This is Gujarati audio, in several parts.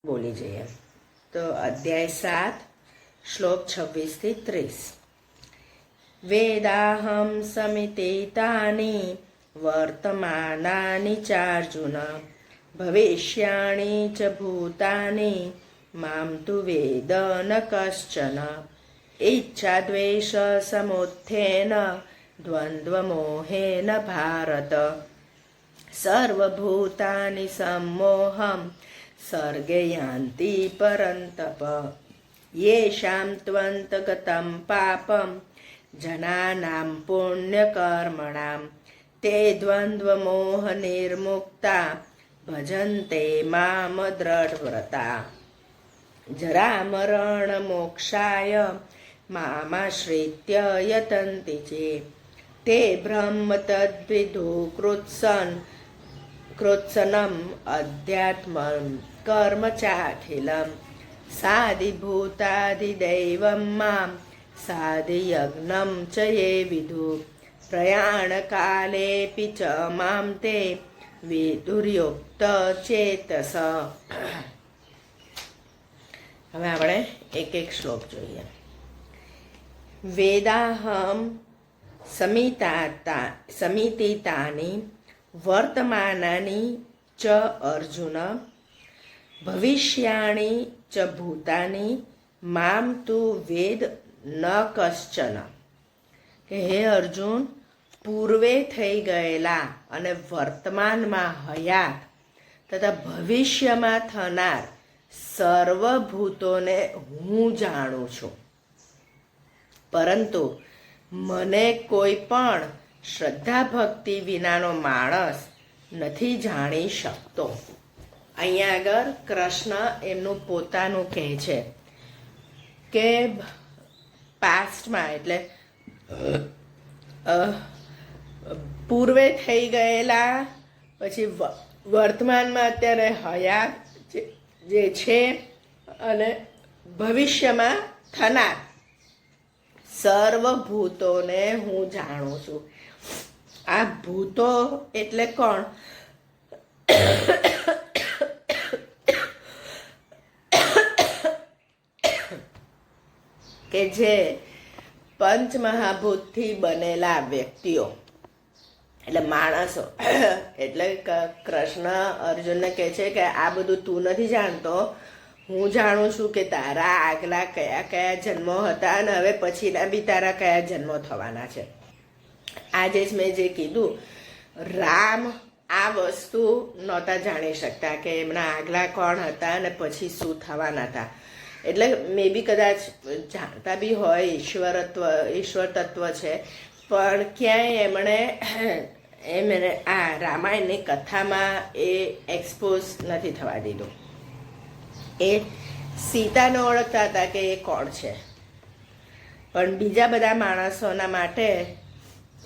બોલી જઈએ તો અધ્યાય 7 શ્લોક 26-30 વેદાહમ સમિતિતાની વર્તમાનાની ચાર્જુન ભવિષ્યાણી ચ ભૂતાની મામ તુ વેદ ન કશ્ચન ઈચ્છાદ્વેષ સમુત્થેન દ્વંદ્વમોહેન ભારત સર્વભૂતાની સમ્મોહમ સર્ગે યાન્તિ પરંતપ યેષાં ત્વંતગतं પાપં જનાનાં પુણ્યકર્મણાં તે દ્વંદ્વમોહ નિર્મુક્તા ભજન્તે મામ દ્રઢવ્રતા જરામરણ મોક્ષાય મામાશ્રિત્ય યતન્તિ ચે તે બ્રહ્મ તદ્વિદુ કૃત્સનમ અધ્યાત્મં કર્મ ચાખિલમ સાધિભૂતાધિદૈવમ મામ સાધિયજ્ઞમ ચ યે વિદુ પ્રયાણકાલેપી ચ મામ તે વિદુર્યુક્ત ચેતસ. હવે આપણે એક એક શ્લોક જોઈએ. વેદાહમ સમિતિતાની વર્તમાનાની ચ અર્જુન ભવિષ્યાણી ચ ભૂતાની મામ તુ વેદ ન કશ્ચન. કે હે અર્જુન, પૂર્વે થઈ ગયેલા અને વર્તમાનમાં હયાત તથા ભવિષ્યમાં થનાર સર્વભૂતોને હું જાણું છું, પરંતુ મને કોઈ પણ શ્રદ્ધા ભક્તિ વિનાનો માણસ નથી જાણી શકતો. અહીંયા આગળ કૃષ્ણ એમનું પોતાનું કહે છે કે પાસ્ટમાં એટલે પૂર્વે થઈ ગયેલા, પછી વર્તમાનમાં અત્યારે હયાત જે છે અને ભવિષ્યમાં થનાર સર્વભૂતોને હું જાણું છું. આ ભૂતો એટલે કોણ? કે જે પંચમહાભૂતથી બનેલા વ્યક્તિઓ એટલે માણસો. એટલે કૃષ્ણ અર્જુનને કહે છે કે આ બધું તું નથી જાણતો, હું જાણું છું કે તારા આગલા કયા કયા જન્મો હતા અને હવે પછીના બી તારા કયા જન્મો થવાના છે. આજે જ મેં જે કીધું, રામ આ વસ્તુ નહોતા જાણી શકતા કે એમના આગલા કોણ હતા અને પછી શું થવાના હતા. એટલે મે બી કદાચ જાણતા બી હોય ઈશ્વર તત્વ છે, પણ ક્યાંય એમણે આ રામાયણની કથામાં એ એક્સપોઝ નથી થવા દીધું. એ સીતાને ઓળખતા હતા કે એ કોણ છે, પણ બીજા બધા માણસોના માટે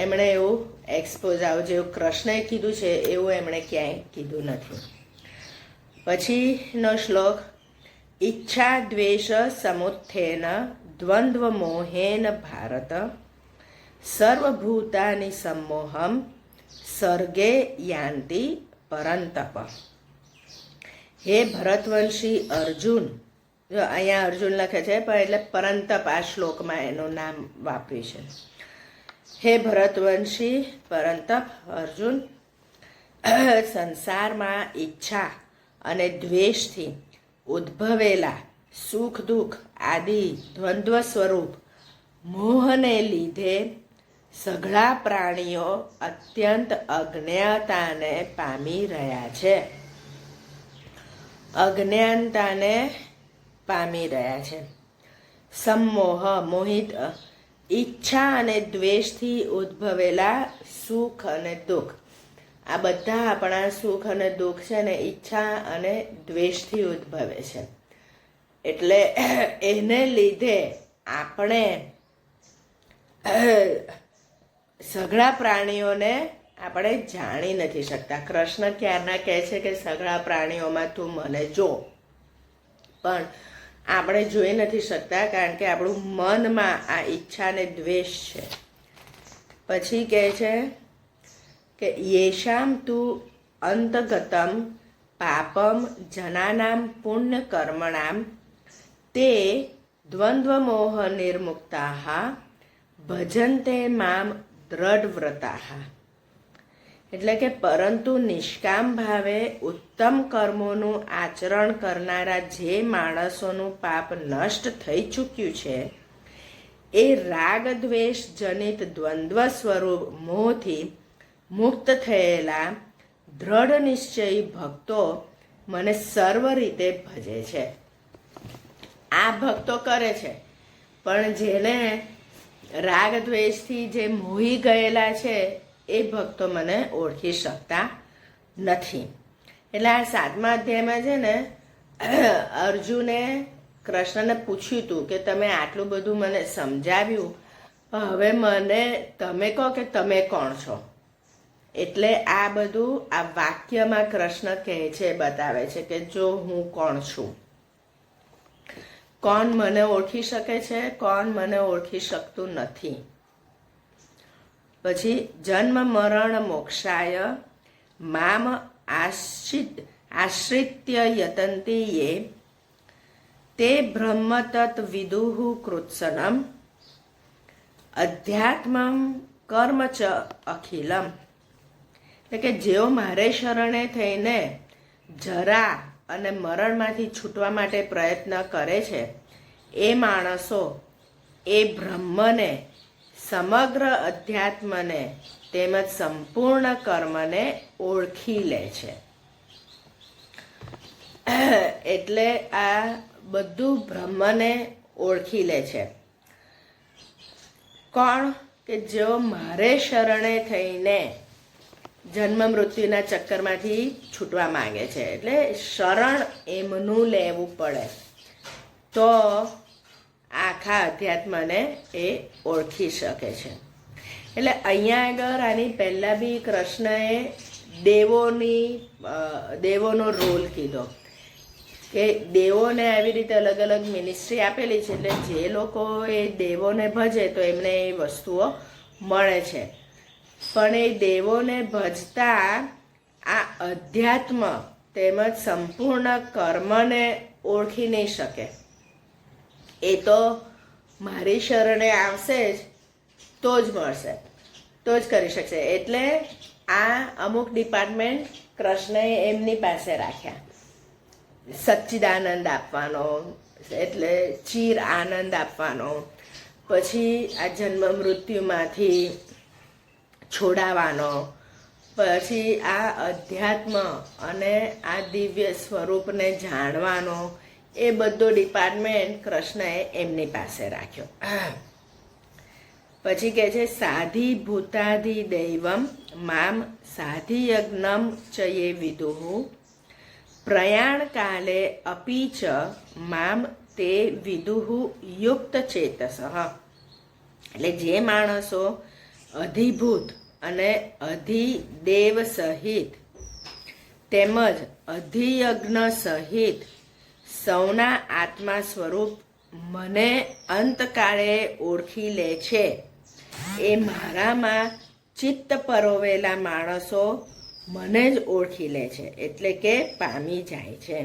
એમણે એવું એક્સપોઝ આવું જેવું કૃષ્ણએ કીધું છે એવું એમણે ક્યાંય કીધું નથી. પછીનો શ્લોક ઈચ્છા દ્વેષ સમુત્થેન દ્વંદ્વ મોહેન ભારત સર્વભૂતાની સમ્મોહમ સર્ગે યાન્તિ પરંતપ. હે ભરતવંશી અર્જુન, જો અહીંયા અર્જુન લખે છે પણ એટલે પરંતપ આ શ્લોકમાં એનું નામ વાપર્યું છે. હે ભરતવંશી પરંતપ અર્જુન, સંસારમાં ઈચ્છા અને દ્વેષથી ઉદ્ભવેલા સુખ દુઃખ આદિ દ્વંદ્વ સ્વરૂપ મોહને લીધે સઘળા પ્રાણીઓ અત્યંત અજ્ઞાનતાને પામી રહ્યા છે. અજ્ઞાનતાને પામી રહ્યા છે. સમોહ મોહિત, ઈચ્છા અને દ્વેષથી ઉદ્ભવેલા સુખ અને દુઃખ. આ બધા આપણા સુખ અને દુઃખ છે ને ઈચ્છા અને દ્વેષથી ઉદ્ભવે છે. એટલે એને લીધે આપણે સઘળા પ્રાણીઓને આપણે જાણી નથી શકતા. કૃષ્ણ ક્યારના કહે છે કે સઘળા પ્રાણીઓમાં તું મને જો, પણ આપણે જોઈ નથી શકતા કારણ કે આપણું મનમાં આ ઈચ્છા ને દ્વેષ છે. પછી કહે છે કે યેષામ તું અંતગતમ પાપમ જનાનામ પુણ્ય કર્મણામ તે દ્વંદ્વમોહ નિર્મુક્તાઃ ભજન્તે મામ દ્રઢવ્રતાઃ. એટલે કે પરંતુ નિષ્કામ ભાવે ઉત્તમ કર્મોનું આચરણ કરનારા જે માણસોનું પાપ નષ્ટ થઈ ચૂક્યું છે એ રાગ દ્વેષ જનિત દ્વંદ્વ સ્વરૂપ મોહથી મુક્ત થયેલા દ્રઢ નિશ્ચયી ભક્તો મને સર્વ રીતે ભજે છે. આ ભક્તો કરે છે, પણ જેને રાગ દ્વેષથી જે મોહી ગયેલા છે એ ભક્તો મને ઓળખી શકતા નથી. એટલે આ 7મા અધ્યાયમાં છે ને અર્જુને કૃષ્ણને પૂછ્યું હતું કે તમે આટલું બધું મને સમજાવ્યું, હવે મને તમે કહો કે તમે કોણ છો. એટલે આ બધું આ વાક્યમાં કૃષ્ણ કહે છે, બતાવે છે કે જો હું કોણ છું, કોણ મને ઓળખી શકે છે, કોણ મને ઓળખી શકતું નથી. પછી જન્મ મરણ મોક્ષાય મામ આશ્રિત્ય યતંતિ યે તે બ્રહ્મ તત્ વિદુઃ કૃત્સનમ અધ્યાત્મમ કર્મ ચ અખિલમ. એટલે કે જેઓ મારે શરણે થઈને જરા અને મરણમાંથી છૂટવા માટે પ્રયત્ન કરે છે એ માણસો એ બ્રહ્મને, સમગ્ર અધ્યાત્મને તેમજ સંપૂર્ણ કર્મને ઓળખી લે છે. એટલે આ બધું બ્રહ્મને ઓળખી લે છે. કોણ? કે જેઓ મારે શરણે થઈને જન્મ મૃત્યુના ચક્કરમાંથી છૂટવા માંગે છે. એટલે શરણ એમનું લેવું પડે તો આખા અધ્યાત્મને એ ઓળખી શકે છે. એટલે અહીંયા આગળ આની પહેલાં બી કૃષ્ણએ દેવોનો રોલ કીધો કે દેવોને આવી રીતે અલગ અલગ મિનિસ્ટ્રી આપેલી છે. એટલે જે લોકો એ દેવોને ભજે તો એમને એ વસ્તુઓ મળે છે. પણ એ દેવોને ભજતા આ અધ્યાત્મ તેમજ સંપૂર્ણ કર્મને ઓળખી નહીં શકે. એ તો મારી શરણે આવશે જ તો જ મળશે, તો જ કરી શકશે. એટલે આ અમુક ડિપાર્ટમેન્ટ કૃષ્ણએ એમની પાસે રાખ્યા. સચ્ચિદાનંદ આપવાનો, એટલે ચીર આનંદ આપવાનો, પછી આ જન્મ મૃત્યુમાંથી છોડાવવાનો, પછી આ અધ્યાત્મ અને આ દિવ્ય સ્વરૂપને જાણવાનો, એ બધો ડિપાર્ટમેન્ટ કૃષ્ણએ એમની પાસે રાખ્યો. પછી કહે છે સાધિ ભૂતાધિ દૈવમ મામ સાધિ યજ્ઞમ ચયે વિદુઃ પ્રયાણ કાલે અપી ચ મામ તે વિદુઃ યુક્ત ચેતસ. એટલે જે માણસો અધિભૂત અને અધિદેવ સહિત તેમજ અધિયજ્ઞ સહિત સૌના આત્મા સ્વરૂપ મને અંતકાળે ઓળખી લે છે, એ મારામાં ચિત્ત પરોવેલા માણસો મને જ ઓળખી લે છે, એટલે કે પામી જાય છે.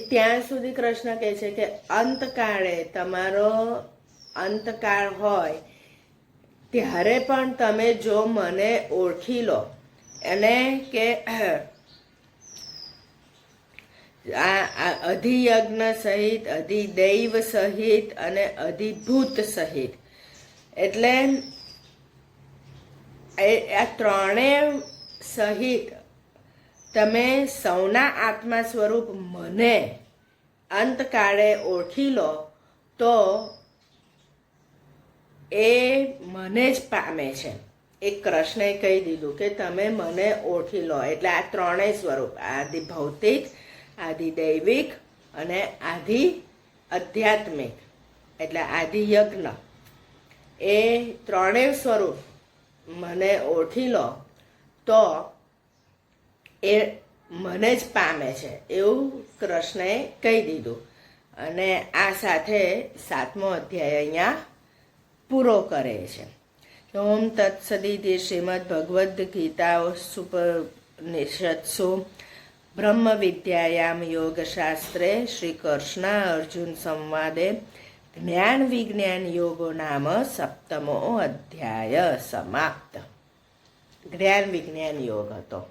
ત્યાં સુધી કૃષ્ણ કહે છે કે અંતકાળે, તમારો અંતકાળ હોય ત્યારે પણ તમે જો મને ઓળખી લો અને કે આ અધિયજ્ઞ સહિત, અધિદૈવ સહિત અને અધિભૂત સહિત, એટલે આ ત્રણેય સહિત તમે સૌના આત્મા સ્વરૂપ મને અંતકાળે ઓળખી લો તો એ મને જ પામે છે. એ કૃષ્ણએ કહી દીધું કે તમે મને ઓળખી લો. એટલે આ ત્રણેય સ્વરૂપ, આદિ ભૌતિક, આદિ દૈવિક અને આદિ આધ્યાત્મિક, એટલે આદિ યજ્ઞ, એ ત્રણેય સ્વરૂપ મને ઓળખી લો તો એ મને જ પામે છે, એવું કૃષ્ણએ કહી દીધું. અને આ સાથે 7મો અધ્યાય અહીંયા પૂરો કરે છે. ઓમ તત્સદિતિ શ્રીમદ ભગવદ્ ગીતા સુપનિષત્સુ બ્રહ્મ વિદ્યાયામ યોગશાસ્ત્રે શ્રી કૃષ્ણ અર્જુન સંવાદે જ્ઞાન વિજ્ઞાન યોગો નામ સપ્તમો અધ્યાય સમાપ્ત. જ્ઞાન વિજ્ઞાન યોગ હતો.